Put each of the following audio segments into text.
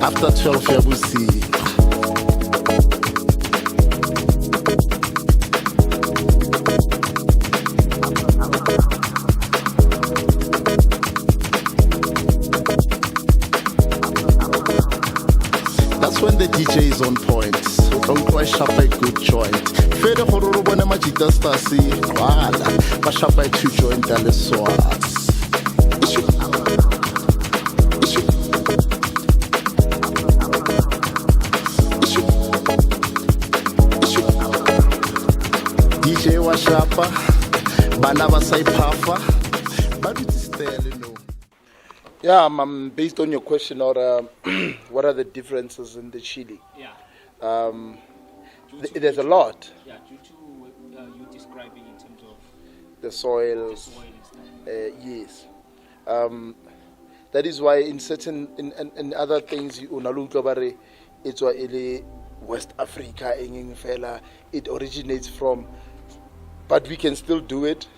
after 12 ya bosigo. That's when the DJ is on point. Don't quite sharp a good joint. Fede hororo bone majita stasi. Wala, ba sharp a 2 joint dale sauce. DJ wa sharpa, bana ba sai phafa. But it's still, you know. Yeah, based on your question, or what are the differences in the chili? Yeah. There's a lot. Yeah, due to you describing in terms of The soils. the soil and stuff. Yes. That is why in certain in other things it's why West Africa fella it originates from, but we can still do it,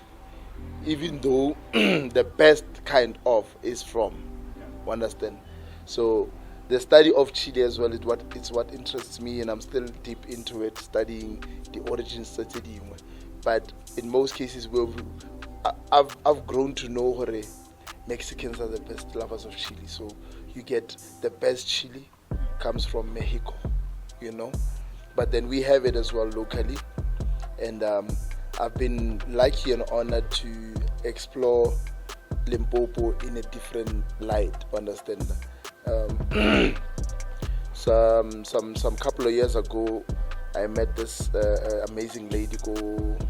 even though the best kind of is from. You understand? So the study of Chile as well it's what interests me, and I'm still deep into it, studying the origins of Chile. But in most cases, I've grown to know where Mexicans are the best lovers of chili. So you get the best chili comes from Mexico, you know. But then we have it as well locally, and I've been lucky and honored to explore Limpopo in a different light. Understand? Some couple of years ago, I met this amazing lady called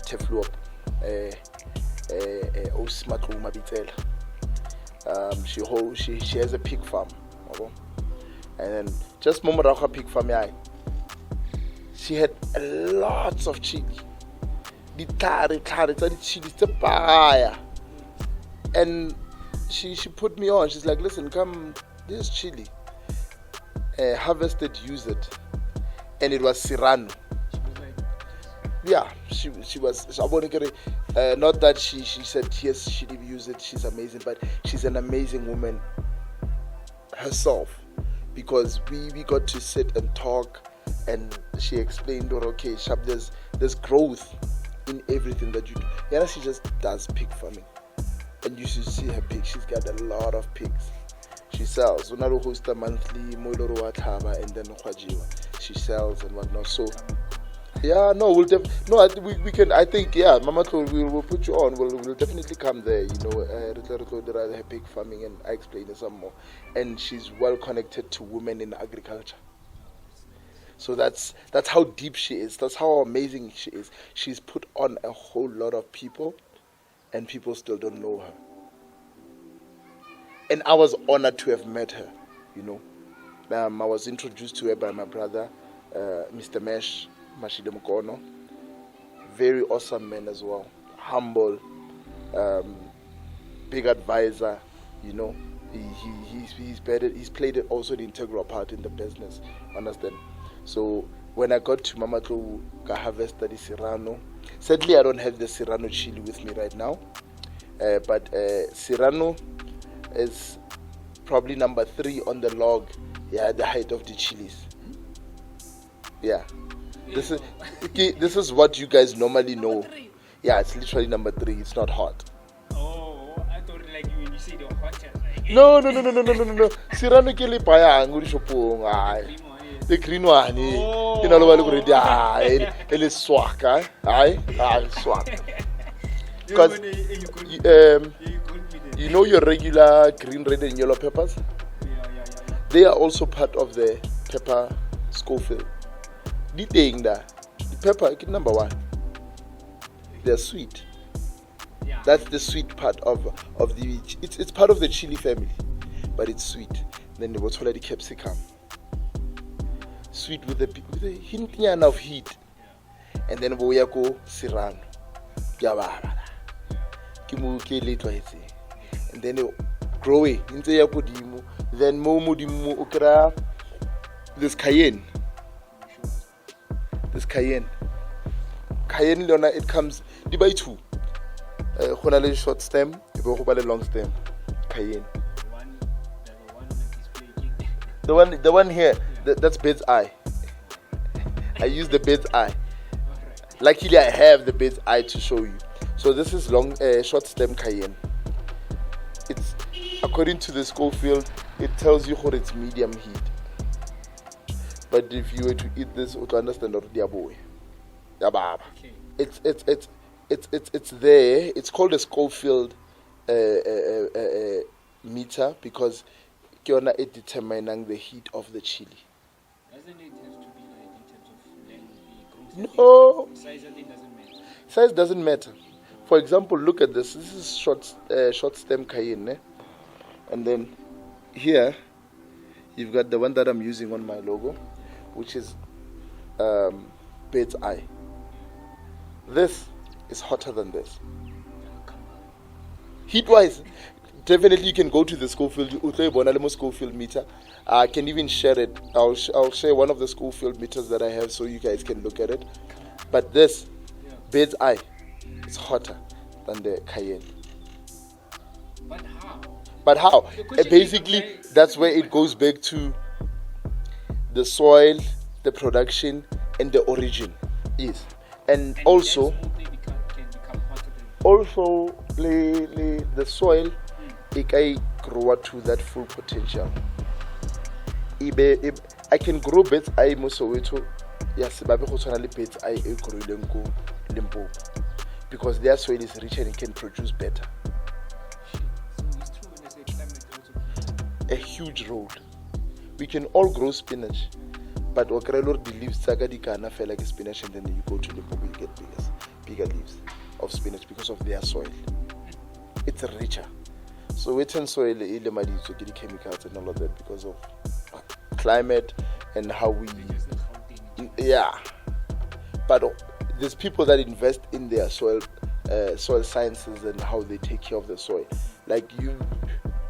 Tshepo Tsimong. She has a pig farm, and then just Momoraka pig farm, she had lots of chili. The chili, and she put me on. She's like, listen, come, this chili, harvested, use it, and it was Serrano. Yeah, she was. Not that she said yes, she did use it. She's amazing, but she's an amazing woman herself, because we got to sit and talk, and she explained, okay, Shab, there's growth in everything that you do. Yeah, she just does pig farming, and you should see her pigs. She's got a lot of pigs. She sells. When I host a monthly, and then she sells and whatnot. So. Yeah, no, we can. I think, yeah, Mama, we'll put you on. We'll definitely come there. You know, her pig farming, and I explain it some more. And she's well connected to women in agriculture. So that's how deep she is. That's how amazing she is. She's put on a whole lot of people, and people still don't know her. And I was honored to have met her. You know, I was introduced to her by my brother, Mr. Mesh. Very awesome man as well, humble, big advisor, you know. He's played it also the integral part in the business, understand? So when I got to Mama Tlo, I harvested the Serrano. Sadly, I don't have the Serrano chili with me right now, but Serrano is probably number 3 on the log, the height of the chilies. Yeah. This is what you guys normally know. Yeah, it's literally number 3. It's not hot. Oh, I thought like when you say the hot. No. Serrano ke le payang o di shopong. The green one. Oh. You know what already. It is swaka. Swaka. Because you know your regular green, red, and yellow peppers. Yeah. They are also part of the pepper Schofield. The thing that the pepper number 1, they're sweet. Yeah. That's the sweet part of the it's part of the chili family, but it's sweet. Then the what's already capsicum, sweet with a hint of heat, and then we go Serrano, and then growing into Yapodimu, then Momudimu Okra, this cayenne. This cayenne, Leona, it comes by 2. Honale short stem, a long stem, cayenne. The one on the display. The one here, that's bird's eye. I use the bird's eye. Alright. Luckily, I have the bird's eye to show you. So this is short stem cayenne. It's according to the Schofield, it tells you what it's medium heat. But if you were to eat this, you would understand already. Okay. It's there. It's called a Schofield meter because it determining the heat of the chili. Doesn't it have to be like in terms of length, the growth? No, Size, I think doesn't matter. size doesn't matter. For example, look at this. This is short stem cayenne, and then here you've got the one that I'm using on my logo, which is bird's eye. This is hotter than this. Heat-wise, definitely you can go to the Schofield. Schofield meter. I can even share it. I'll share one of the Schofield meters that I have so you guys can look at it. But this bird's eye is hotter than the cayenne. But how? But how? The question Basically, is, that's where it goes back to the soil, the production, and the origin is. And also, can become hotter than also the soil it can grow to that full potential. I can grow bird's eye mo Soweto, yes, but go tshwana le bird's eye e growileng ko Limpopo, because their soil is rich and it can produce better. So it's true when I say climate also plays A huge role. We can all grow spinach, but the leaves like spinach, and then you go to Limpopo, you get bigger leaves of spinach because of their soil. It's richer. So wetland soil to get the chemicals and all of that because of climate and how we because the Gauteng. yeah. But there's people that invest in their soil sciences and how they take care of the soil. Like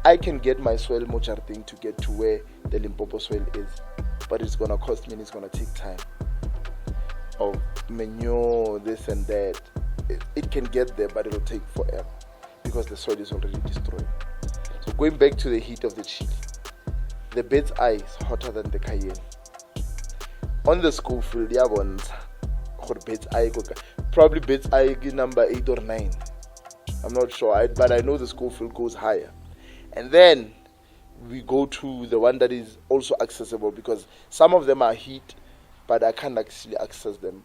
I can get my soil thing to get to where the Limpopo soil is, but it's gonna cost me and it's gonna take time. Of manure, this and that. It can get there, but it'll take forever because the soil is already destroyed. So going back to the heat of the chili, the bird's eye is hotter than the cayenne. On the Schofield, bird's eye, probably bird's eye number 8 or 9. I'm not sure, but I know the Schofield goes higher. And then we go to the one that is also accessible because some of them are heat, but I can't actually access them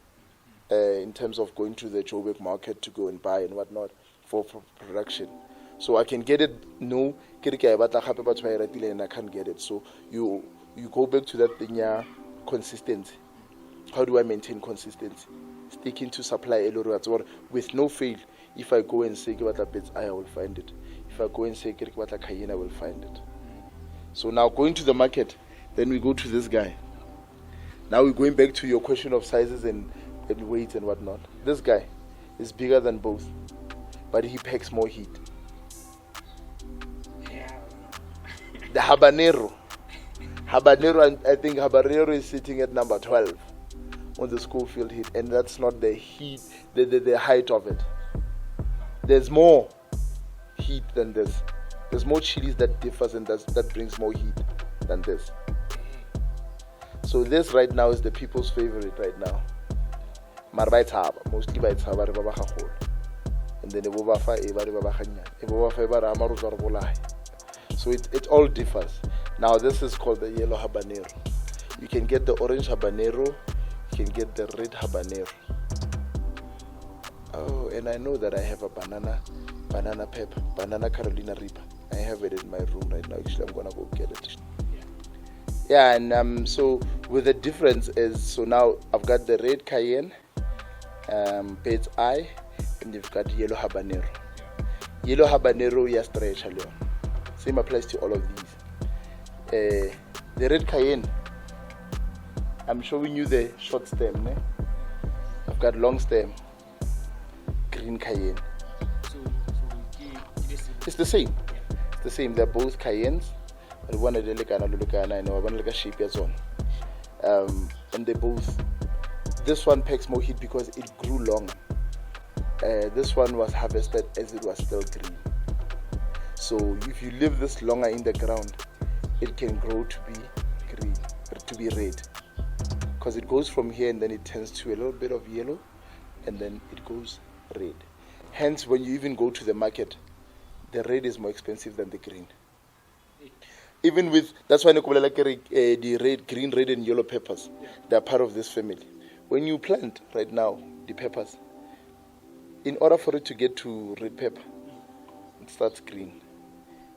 in terms of going to the Joburg market to go and buy and whatnot for production. So I can get it, no, and I can't get it. So you go back to that thing, consistency. How do I maintain consistency? Sticking to supply with no fail. If I go and say bird's eye, I will find it. If I go and say cayenne, I will find it. So now going to the market, then we go to this guy. Now we're going back to your question of sizes and weights and whatnot. This guy is bigger than both, but he packs more heat. Yeah. The habanero, I think habanero is sitting at number 12 on the Schofield heat, and that's not the heat, the height of it. There's more heat than this. There's more chilies that differs and that brings more heat than this. So this right now is the people's favorite right now. Mostly by Taba, and then so it all differs. Now this is called the yellow habanero. You can get the orange habanero, you can get the red habanero. Oh, and I know that I have a banana pepper, banana Carolina Reaper. I have it in my room right now. Actually, I'm gonna go get it. Yeah, and so with the difference is, so now I've got the red cayenne, bird's eye, and you've got yellow habanero. Yellow habanero, yes, stretch. Same applies to all of these. The red cayenne, I'm showing you the short stem. Ne? I've got long stem, green cayenne. So It's the same. It's the same. They're both cayennes. One is a shape as one. And they both. This one packs more heat because it grew long. This one was harvested as it was still green. So if you leave this longer in the ground, it can grow to be to be red, because it goes from here and then it turns to a little bit of yellow, and then it goes red. Hence, when you even go to the market, the red is more expensive than the green. Even with, that's why the red, green, red, and yellow peppers, they are part of this family. When you plant right now the peppers, in order for it to get to red pepper, it starts green,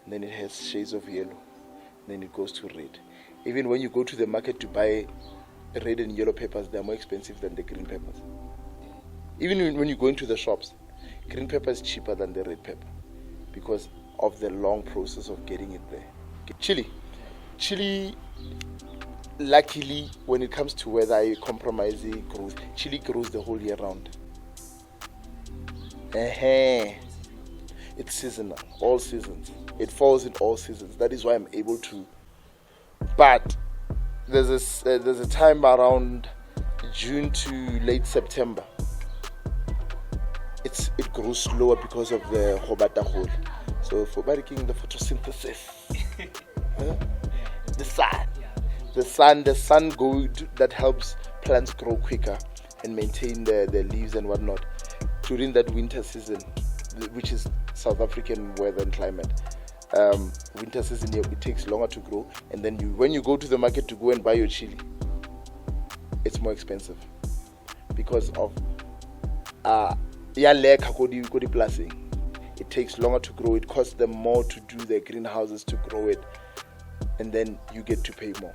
and then it has shades of yellow, and then it goes to red. Even when you go to the market to buy red and yellow peppers, they are more expensive than the green peppers. Even when you go into the shops, green pepper is cheaper than the red pepper because of the long process of getting it there. Chili, luckily, when it comes to whether I compromise it grows, chili grows the whole year round. It's seasonal, all seasons. It falls in all seasons. That is why I'm able to. But there's a time around June to late September. It grows slower because of the hobata hole. So for barricking the photosynthesis, the sun that helps plants grow quicker and maintain the leaves and whatnot during that winter season, which is South African weather and climate. Winter season, it takes longer to grow, and then when you go to the market to go and buy your chili, it's more expensive because of it takes longer to grow. It costs them more to do the greenhouses to grow it, and then you get to pay more.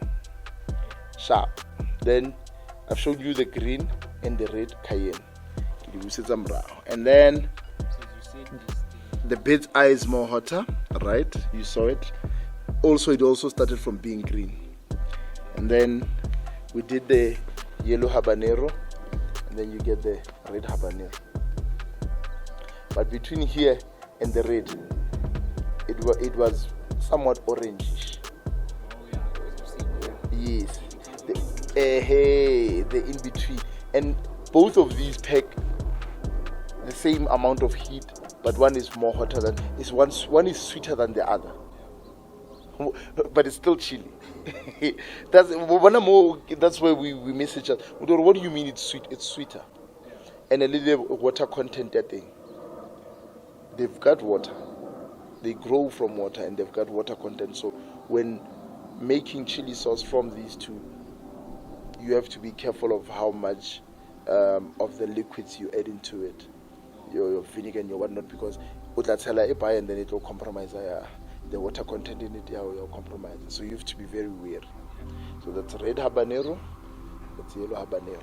Sharp. Then I've showed you the green and the red cayenne, and then the bird's eye is more hotter, right? You saw it. It also started from being green, and then we did the yellow habanero, and then you get the red habanero. But between here and the red, it was somewhat orangish. Yes, the in between, and both of these pack the same amount of heat, but one is more hotter than one is sweeter than the other, but it's still chili. That's where we miss each other. What do you mean it's sweet? It's sweeter, and a little water content that thing. They've got water. They grow from water and they've got water content. So when making chili sauce from these two, you have to be careful of how much of the liquids you add into it, your vinegar and your whatnot, because and then it will compromise the water content in it. You'll compromise. So you have to be very wary. So that's red habanero, that's yellow habanero,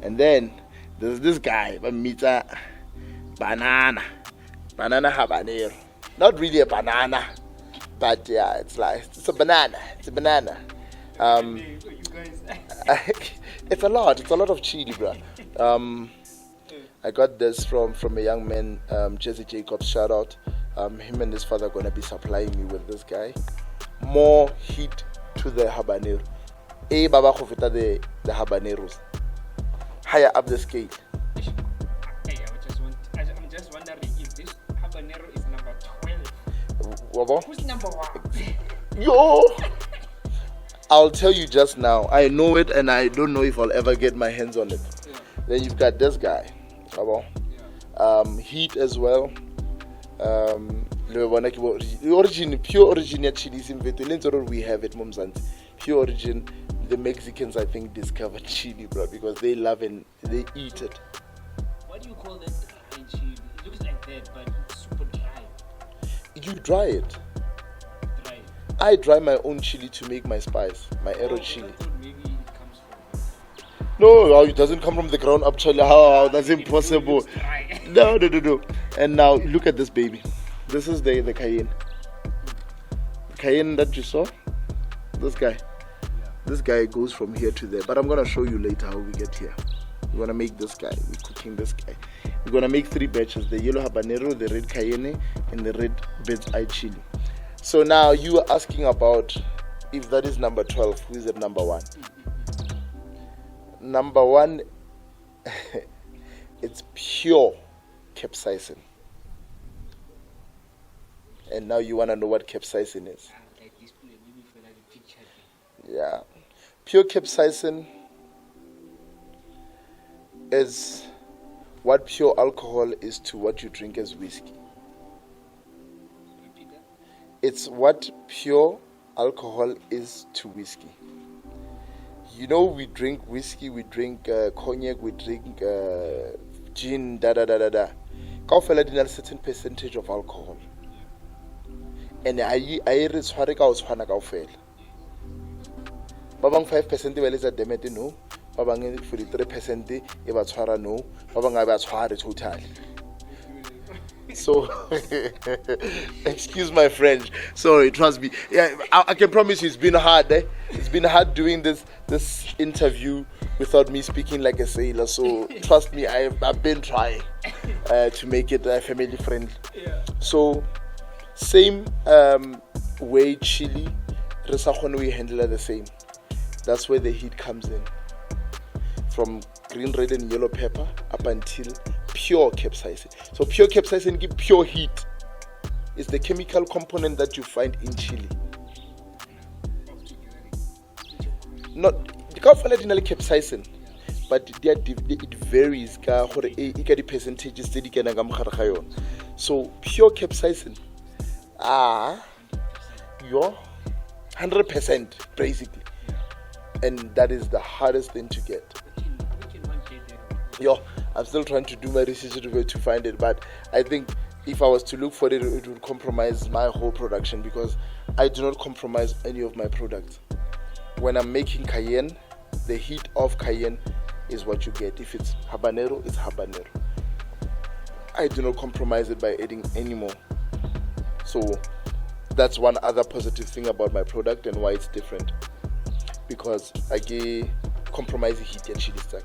and then there's this guy, banana habanero. Not really a banana, but yeah, it's a banana. It's a banana. It's a lot of chili, bro. I got this from a young man, Jesse Jacobs. Shout out. Him and his father are gonna be supplying me with this guy. More heat to the habanero. Baba khofeta the habaneros. Higher up the scale. I'm just wondering if this habanero is number 12. Wabo? Who's number 1? Yo! I'll tell you just now. I know it, and I don't know if I'll ever get my hands on it. Yeah. Then you've got this guy, Wabo. Yeah. Heat as well. Pure origin chilies in Vietnam. We have it, Mumzanti. Pure origin. The Mexicans, I think, discovered chili, bro, because they love and they eat it. What do you call that chili? It looks like that, but it's super dry. You dry it. Dry. I dry my own chili to make my spice, my arrow chili. I thought maybe it comes from. No, it doesn't come from the ground up, chili. How? That's impossible. No. And now look at this baby. This is the cayenne. The cayenne that you saw. This guy. This guy goes from here to there, but I'm gonna show you later how we get here. We're gonna make this guy. We're cooking this guy. We're gonna make 3 batches: the yellow habanero, the red cayenne, and the red bird's eye chili. So now you are asking about if that is number 12. Who is at number 1? Number 1, it's pure capsaicin. And now you wanna know what capsaicin is? Like this, maybe for like a picture. Yeah. Pure capsaicin is what pure alcohol is to what you drink as whiskey. Repeat that. It's what pure alcohol is to whiskey. You know, we drink whiskey, we drink cognac, we drink gin, da da da da da. Kaofela di na le certain percentage of alcohol. And I re tshware ka o tshwana kaofela. Ba bang 5% ba letsa demete no, ba bang 43% e ba tshwara no, ba bang ba tshware totally. So, excuse my French. Sorry, trust me. Yeah, I can promise you, it's been hard. It's been hard doing this interview without me speaking like a sailor. So, trust me, I've been trying to make it family friendly. Yeah. So, same way chili, we handle it the same. That's where the heat comes in. From green, red, and yellow pepper up until pure capsaicin. So pure capsaicin gives pure heat. It's the chemical component that you find in chili. Not the capsaicin, but it varies. The percentages. So pure capsaicin, you're 100% basically, and that is the hardest thing to get. Yo, I'm still trying to do my research to find it, but I think if I was to look for it, it would compromise my whole production, because I do not compromise any of my products. When I'm making cayenne, the heat of cayenne is what you get. If it's habanero, it's habanero. I do not compromise it by adding any more. So that's one other positive thing about my product and why it's different, because I get compromise the heat and chili stack.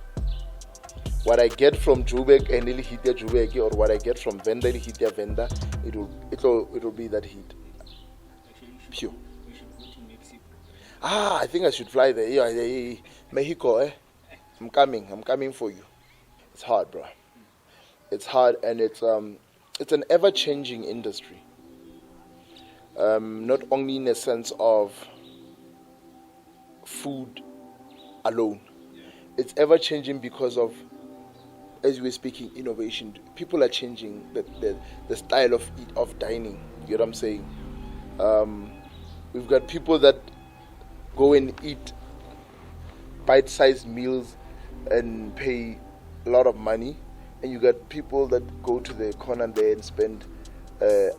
What I get from Joburg and really hit their Joburg, or what I get from vendor really hit their vendor, it will be that heat. Pure. You should go to Mexico. I think I should fly there. Yeah, Mexico, eh? I'm coming for you. It's hard, bro. It's hard, and it's an ever-changing industry. Not only in a sense of food alone. It's ever-changing because of, as we were speaking, innovation. People are changing the style of dining. You know what I'm saying? We've got people that go and eat bite-sized meals and pay a lot of money, and you got people that go to the corner there and spend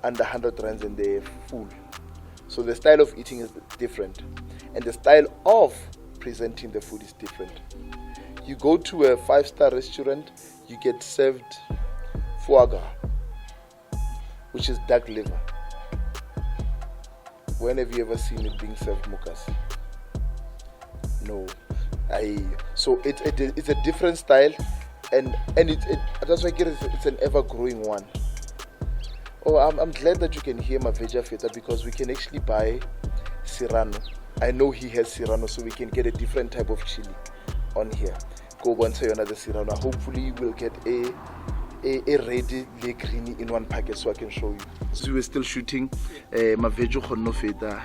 under 100 rands and they're full. So the style of eating is different, and the style of presenting the food is different. You go to a 5-star restaurant, you get served foie gras, which is duck liver. When have you ever seen it being served mukas? No. So it's a different style, and that's why it's an ever-growing one. Oh, I'm glad that you can hear my Veja Feta, because we can actually buy Serrano. I know he has Serrano, so we can get a different type of chili on here. Go once another Serrano. Hopefully we'll get a ready le greeny in one packet so I can show you. So we're still shooting my Veja Feta.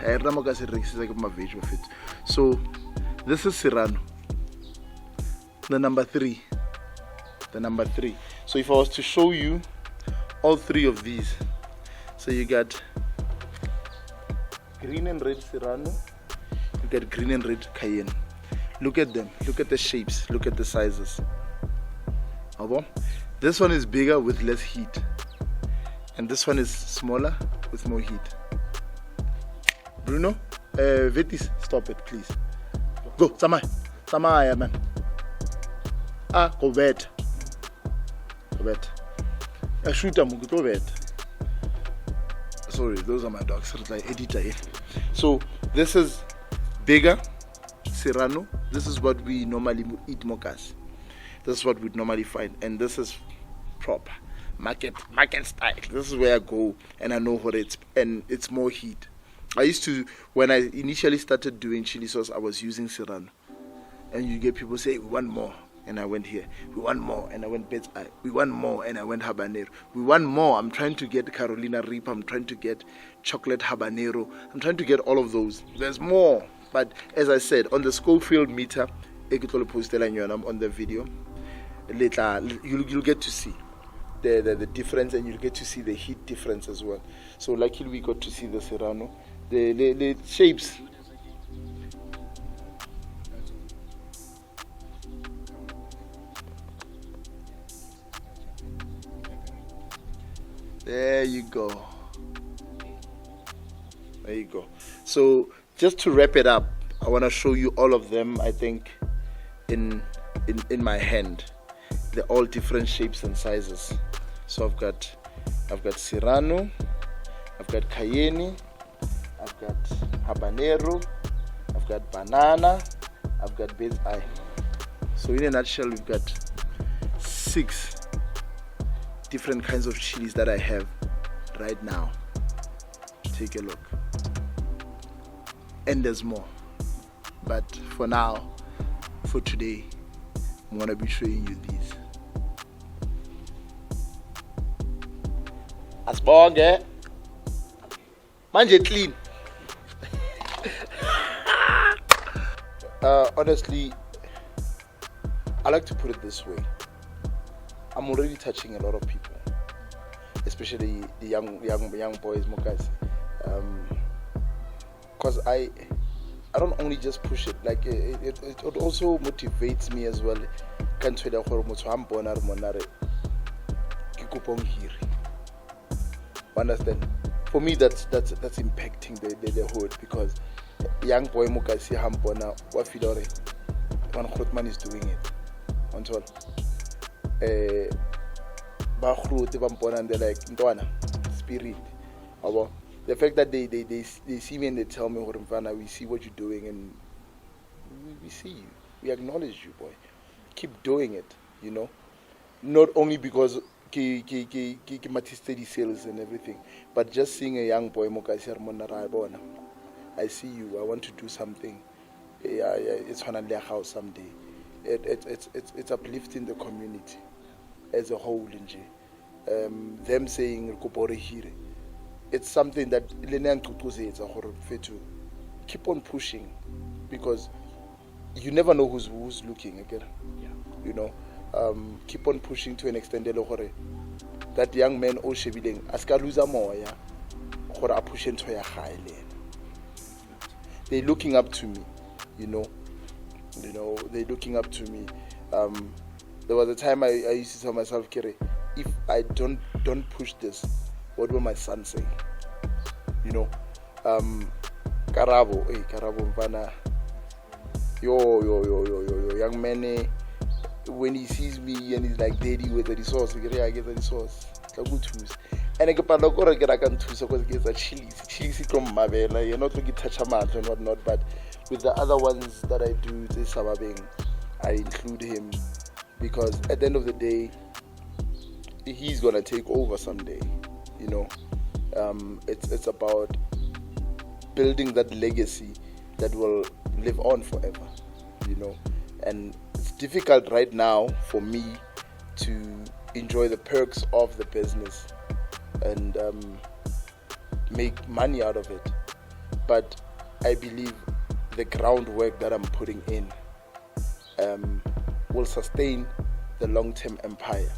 So this is Serrano. The number 3. So if I was to show you all 3 of these, so you got green and red Serrano, you got green and red Cayenne. Look at them, look at the shapes, look at the sizes. This one is bigger with less heat, and this one is smaller with more heat. Bruno, Vetis, stop it please. Go, Samaya man. Go bet. Shoot them, go bet. Sorry, those are my dogs. It's like editor here. So this is bigger Serrano. This is what we normally eat mochas. This is what we normally find, and this is proper market style. This is where I go, and I know what it's more heat. I used to, when I initially started doing chili sauce, I was using Serrano, and you get people say, we want more. And I went here. We want more. And I went Bed's Eye. We want more. And I went habanero. We want more. I'm trying to get Carolina Reaper. I'm trying to get chocolate habanero. I'm trying to get all of those. There's more. But as I said, on the Schofield meter, on the video, later you'll get to see the difference, and you'll get to see the heat difference as well. So luckily we got to see the Serrano, the shapes. There you go. There you go. So just to wrap it up, I want to show you all of them. I think in my hand, they're all different shapes and sizes. So I've got Serrano, I've got Cayenne, I've got Habanero, I've got Banana, I've got Bird's Eye. So in a nutshell, we've got 6 different kinds of chilies that I have right now. Take a look. And there's more. But for now, for today, I'm gonna be showing you these. Asbonge. Manje clean. Honestly, I like to put it this way. I'm already touching a lot of people, especially the young boys, Mokasi. Because I don't only just push it, like it also motivates me as well. Understand? For me, that's impacting the hood, because young boy Mokasi Hampona, what Fidore, one Khotman is doing it. Until and they're like, spirit. The fact that they see me and they tell me, we see what you're doing, and we see you, we acknowledge you, boy. Keep doing it, you know. Not only because steady sales and everything, but just seeing a young boy, I see you, I want to do something. Yeah, it's gonna house someday. It's uplifting the community as a whole. Them saying it's something that keep on pushing, because you never know who's looking again. Yeah. You know, keep on pushing to an extent that young man aska lose moya a push into a high lane. They're looking up to me, you know, they're looking up to me. There was a time I used to tell myself, Kere, if I don't push this, what will my son say? You know, Karabo Mvana, yo, young man, when he sees me and he's like, Daddy, with the resource, I get the resource. It's a good tools. And I get a chilies from Mavela. You're not looking touch a month and whatnot, but with the other ones that I do, this Sababing, I include him, because at the end of the day, he's gonna take over someday. You know, it's about building that legacy that will live on forever. You know, and it's difficult right now for me to enjoy the perks of the business and make money out of it, but I believe the groundwork that I'm putting in will sustain the long-term empire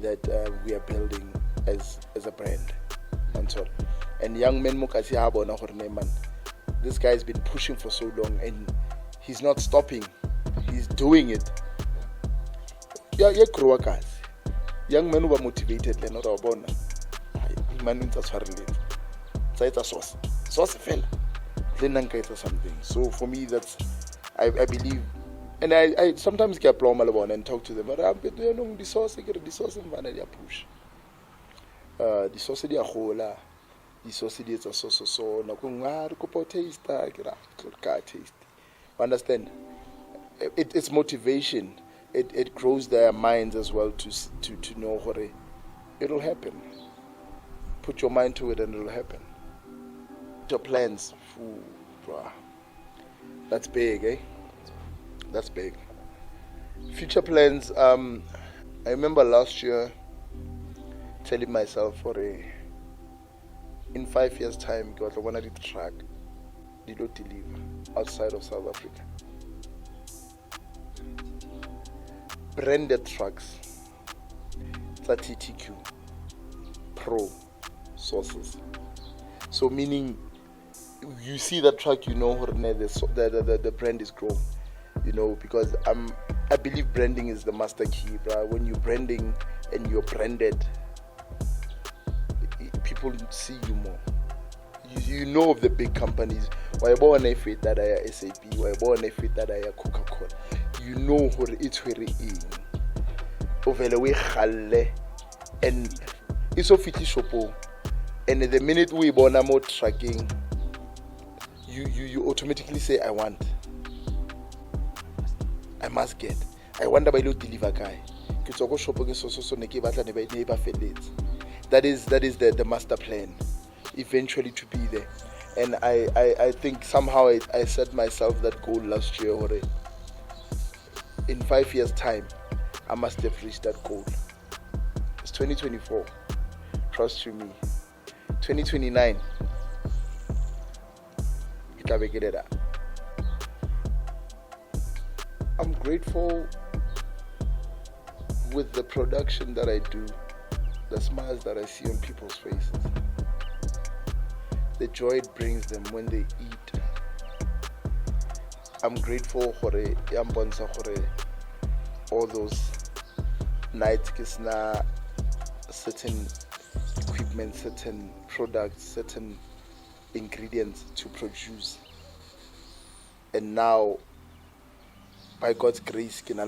that we are building as a brand. And young men Mokasi Habona Horneman, this guy's been pushing for so long, and he's not stopping, he's doing it. Yeah, young men who are motivated, they're not our bona. So it's a sauce fell. Something. So for me, that's I believe, and I sometimes get plumb and talk to them. But the sauce in vanilla push. The sauce is a whole. The sauce is a so. Na kungar taste taste. Understand? It's motivation. It grows their minds as well to know what it'll happen. Put your mind to it and it'll happen. Your plans, that's big, eh? That's big. Future plans. I remember last year telling myself in 5 years' time, God, I want to track. dilo deliver outside of South Africa. Branded trucks. It's a TTQ-Pro sauces. So meaning, you see that truck, you know the brand is grown. You know, because I believe branding is the master key, bro. When you're branding and you're branded, people see you more. You know of the big companies. Why born if it that I SAP? Why born if it that I Coca-Cola? You know who it's where it is. Over the way, and it's so fitly shopo. And the minute we born more tracking, you automatically say, I want. I must get. I wonder by look deliver guy. That is the master plan, eventually to be there. And I think somehow I set myself that goal last year already. In 5 years' time, I must have reached that goal. It's 2024. Trust you me. 2029. I'm grateful with the production that I do, the smiles that I see on people's faces, the joy it brings them when they eat. I'm grateful for all those nights, certain equipment, certain products, certain ingredients to produce. And now, by God's grace, and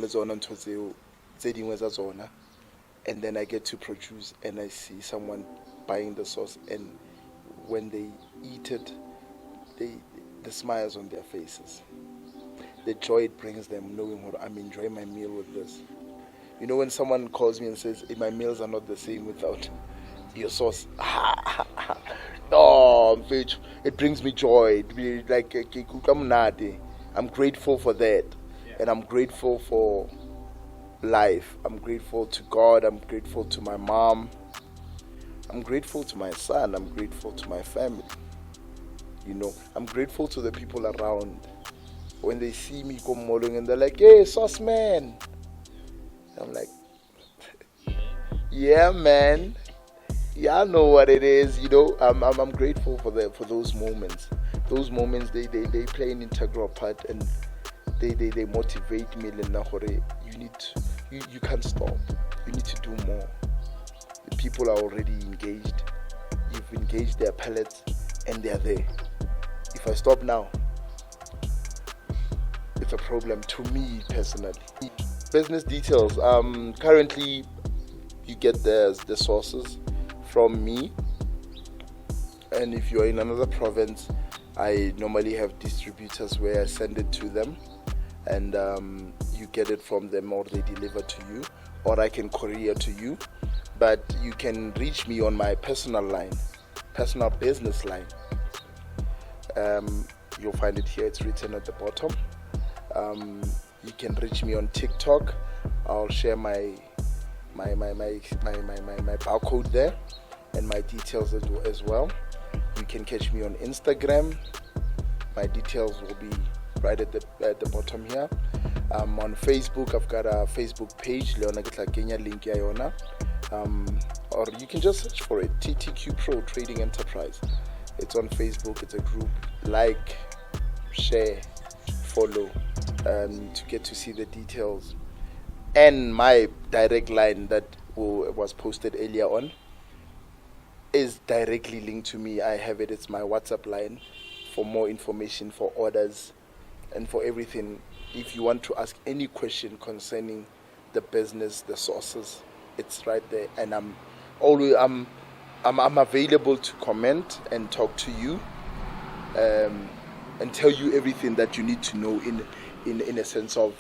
then I get to produce, and I see someone buying the sauce, and when they eat it, the smiles on their faces, the joy it brings them, knowing what I'm enjoying my meal with this. You know, when someone calls me and says, hey, my meals are not the same without your sauce. Oh, bitch, it brings me joy. Like, I'm grateful for that. And I'm grateful for life. I'm grateful to God. I'm grateful to my mom. I'm grateful to my son. I'm grateful to my family. You know, I'm grateful to the people around. When they see me come modeling and they're like, hey, sauce man. I'm like, yeah, man. Yeah, I know what it is. You know, I'm grateful for those moments. Those moments, they play an integral part, and they motivate me. You can't stop. You need to do more. The people are already engaged. You've engaged their palates, and they're there. If I stop now, it's a problem to me personally. Business details. Currently, you get the sources from me, and if you're in another province, I normally have distributors where I send it to them, and you get it from them, or they deliver to you, or I can courier to you. But you can reach me on my personal business line. You'll find it here. It's written at the bottom. You can reach me on TikTok. I'll share my barcode there and my details as well. You can catch me on Instagram. My details will be right at the bottom here. On Facebook, I've got a Facebook page, Leona Gitlakenya link Iona. Or you can just search for it, TTQ-Pro Trading Enterprise. It's on Facebook. It's a group. Like, share, follow, to get to see the details. And my direct line that was posted earlier on is directly linked to me. I have it. It's my WhatsApp line for more information, for orders, and for everything. If you want to ask any question concerning the business, the sources, it's right there. And I'm available to comment and talk to you, and tell you everything that you need to know in a sense of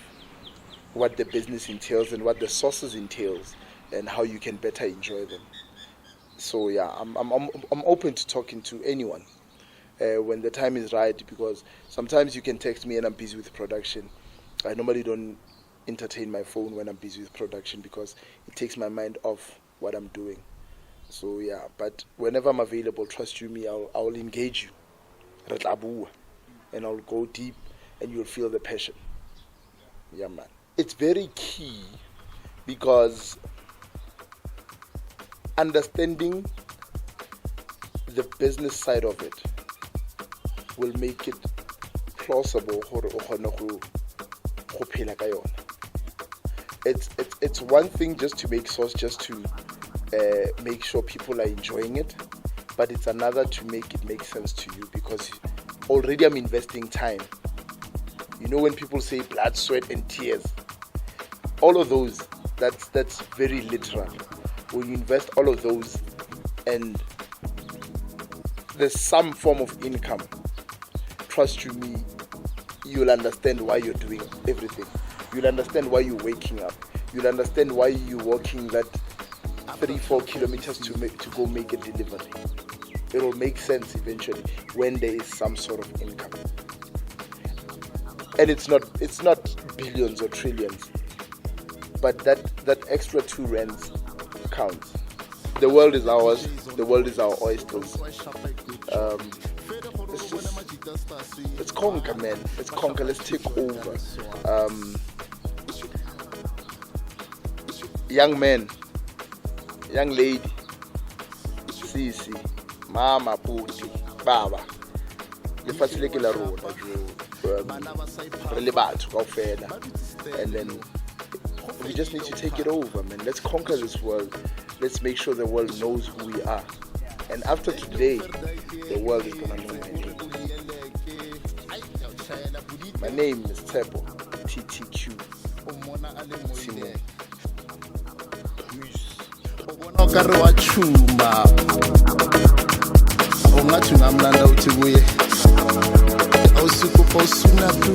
what the business entails and what the sources entails and how you can better enjoy them. So yeah, I'm open to talking to anyone when the time is right, because sometimes you can text me and I'm busy with production. I normally don't entertain my phone when I'm busy with production because it takes my mind off what I'm doing. So yeah, but whenever I'm available, trust you me, I'll engage you. and I'll go deep, and you'll feel the passion. Yeah, man. It's very key because understanding the business side of it will make it plausible. It's one thing just to make sauce, just to make sure people are enjoying it, but it's another to make it make sense to you, because already I'm investing time. You know, when people say blood, sweat and tears, all of those, that's very literal. When you invest all of those and there's some form of income, trust you me, you'll understand why you're doing everything. You'll understand why you're waking up. You'll understand why you're walking that 3-4 kilometers to go make a delivery. It will make sense eventually when there is some sort of income. And it's not billions or trillions, but that extra 2 rands counts. The world is ours. The world is our oysters. Let's conquer, man. Let's conquer. Let's take over. Young man, young lady, sisi, mama, puti, baba. Lefatshe la rona and then we just need to take it over, man. Let's conquer this world. Let's make sure the world knows who we are. And after today, the world is gonna know my name. My name is Tshepo TTQ Tsimong. Okare wa chuma ongathi ngamlanda uthi kuye awusikupa usuna tu